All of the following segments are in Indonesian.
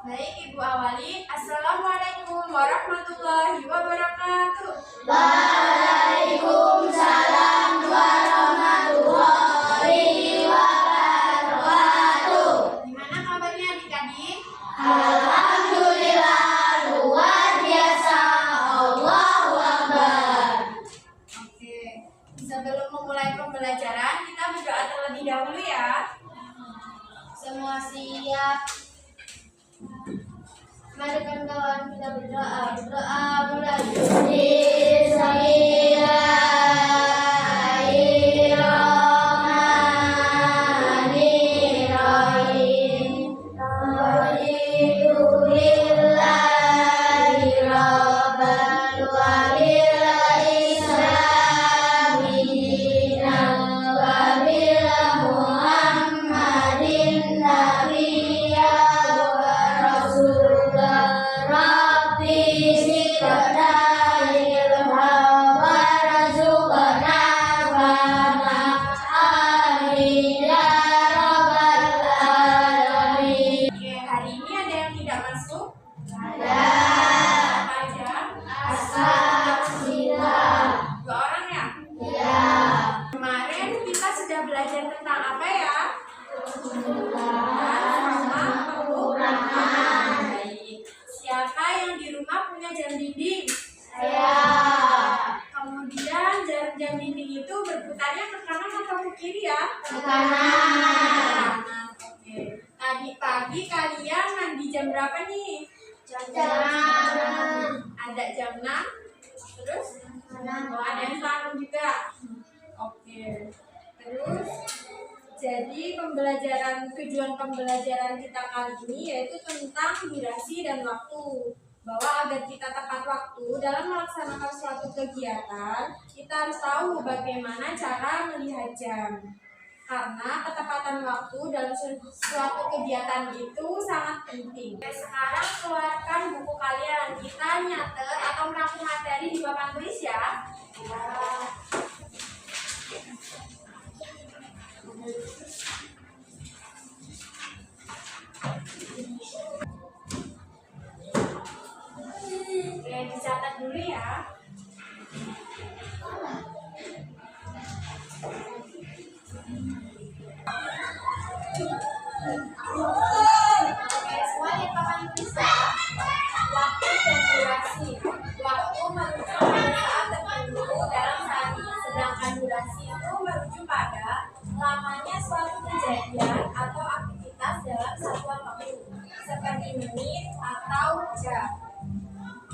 Baik, Ibu awali. Assalamualaikum warahmatullahi wabarakatuh. Waalaikumsalam warahmatullahi wabarakatuh. Gimana kabarnya adik-adik? Alhamdulillah luar biasa. Allahu Akbar. Oke, sebelum memulai pembelajaran, kita berdoa terlebih dahulu ya. Semua siap. Mari kawan-kawan kita berdoa. Berdoa mulai. Bismillahirrahmanirrahim. Alhamdulillahi rabbil alamin. Islami dinan wa bil Muhammadin nabiyya wa rasulullah. Rabbi zidna ilham warzuqna fahma. Amin ya rabbal alamin. Oke, hari ini ada yang tidak masuk? Ada. Apa aja? Alhamdulillah. 2 orang ya? Ya. Kemarin kita sudah belajar tentang apa ya? Baik. Siapa yang di rumah punya jam dinding? Saya. Kemudian jam dinding itu berputarnya ke kanan atau ke kiri ya? Ke kanan. Oke. Tadi pagi kalian mandi jam berapa nih? Jam Ada jam 6. Terus? Oh, ada yang salah juga. Oke. Terus jadi tujuan pembelajaran kita kali ini yaitu tentang durasi dan waktu. Bahwa agar kita tepat waktu dalam melaksanakan suatu kegiatan, kita harus tahu bagaimana cara melihat jam. Karena ketepatan waktu dalam suatu kegiatan itu sangat penting. Sekarang keluarkan buku kalian. Kita nyatet atau merangkum materi di papan tulis ya. Oke, dicatat dulu ya. Oke, semua di papan tulis ya. Waktu dan durasi. Waktu merujuk pada saat tertentu dalam sehari, sedangkan durasi itu merujuk pada lamanya suatu kejadian atau aktivitas dalam satuan waktu, seperti menit atau jam.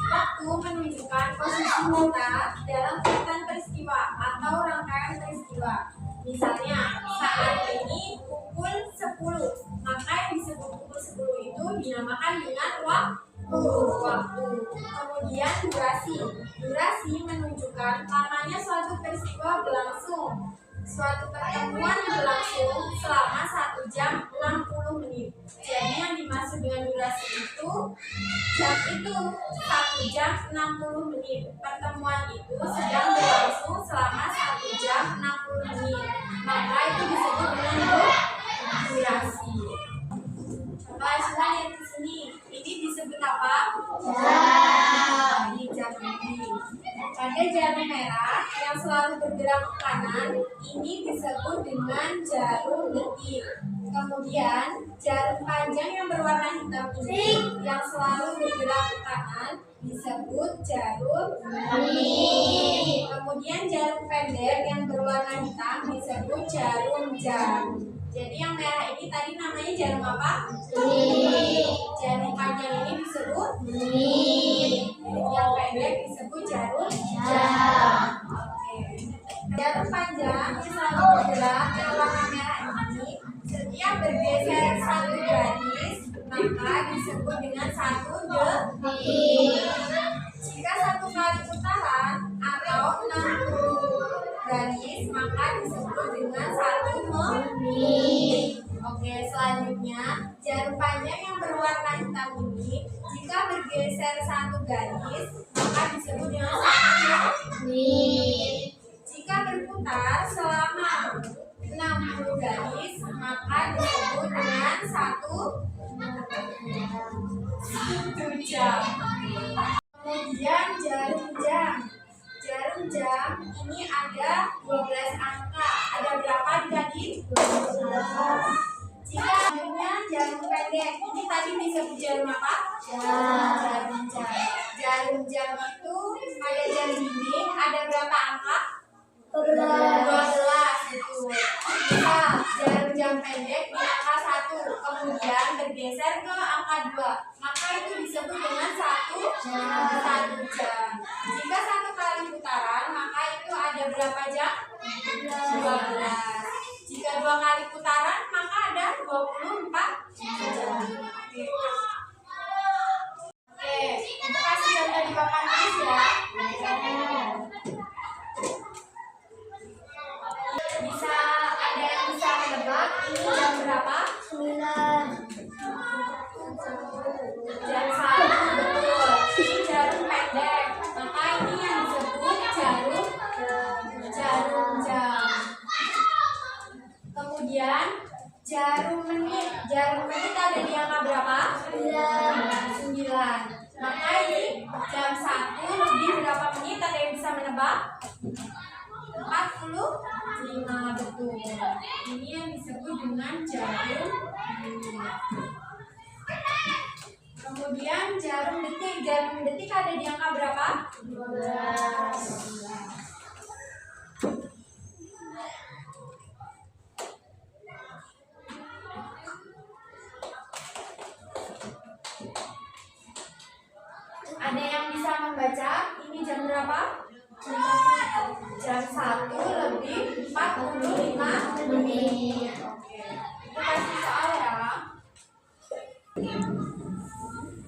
Waktu menunjukkan posisi kita dalam kaitan peristiwa atau rangkaian peristiwa. Misalnya, saat ini pukul 10, maka yang disebut pukul 10 itu dinamakan dengan waktu. Kemudian durasi. Durasi menunjukkan lamanya suatu peristiwa berlangsung. Suatu pertemuan berlangsung selama 1 jam 60 menit. Jadi yang dimaksud dengan durasi itu jam itu 1 jam 60 menit. Pertemuan itu sedang berlangsung selama 1 jam 60 menit. Maka itu disebut dengan durasi. Coba coba lihat di sini. Ini disebut apa? Jam dinding. Pada jarum merah yang selalu bergerak ke kanan, ini disebut dengan jarum detik. Kemudian jarum panjang yang berwarna hitam ini yang selalu bergerak ke kanan disebut jarum menit. Kemudian jarum pendek yang berwarna hitam disebut jarum jam. Jadi yang merah ini tadi namanya jarum apa? Menit. Jarum panjang ini disebut Menit. yang pendek disebut jarum Jam. Oke. Jarum panjang yang selalu bergerak yang warna merah ini setiap bergeser 1 garis maka disebut dengan 1 detik. Jika 1 kali putaran atau 60 garis maka disebut dengan 1 menit. Oke, selanjutnya jarum panjang yang berwarna hitam ini jika bergeser 1 garis maka disebut dengan 1 menit. Jika berputar selama 60 garis maka disebut dengan 1 Jika jarum jarum pendek, ini tadi disebut jarum apa? Jarum jam. Jarum jam itu pada jam dinding ada berapa angka? 12. Betul. Jika jarum jam pendek di angka 1 kemudian bergeser ke angka 2, maka itu disebut dengan satu jam. Jika satu kali putaran, maka itu ada berapa jam? 12. Jika 2 kali putaran, maka ada 24 jam. Oke, itu kasih contoh di papan tulis ya. Bisa ada yang bisa menebak ini jam berapa? 9. Jam 1, betul. Ini jarum pendek, maka ini yang disebut jarum jam. Kemudian jarum menit ada di angka berapa? 9. Maka ini jam 1 lebih berapa menit? Ada yang bisa menebak? 45, betul. Ini yang disebut dengan jarum menit. Kemudian jarum detik ada di angka berapa? 12. Ada yang bisa membaca ini jam berapa? Jam 1 lebih 45 menit. Oke, itu kasih soal ya.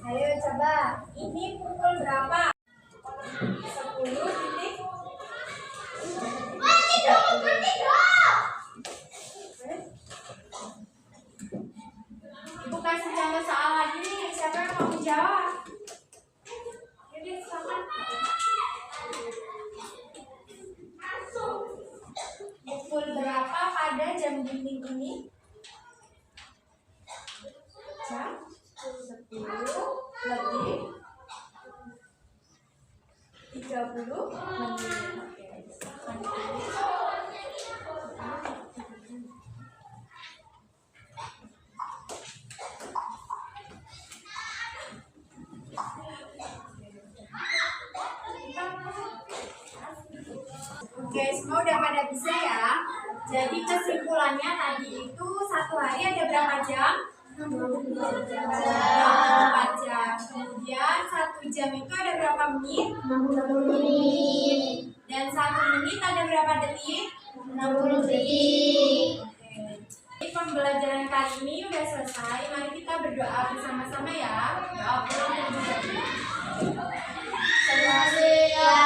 Ayo coba, ini pukul berapa? 10 Ibu kasih contoh soal lagi nih, siapa yang mau menjawab? Jadi silakan. Pukul berapa pada jam dinding ini? Jam 10 lebih 30 menit. Oke, semua udah pada bisa ya. Jadi kesimpulannya tadi itu satu hari ada berapa jam? 24 jam. Kemudian 1 jam itu ada berapa menit? 60 menit. Dan 1 menit ada berapa detik? 60 detik. Oke. Jadi pembelajaran kali ini udah selesai. Mari kita berdoa bersama-sama ya. Doa pulang dan juga. Terima kasih ya.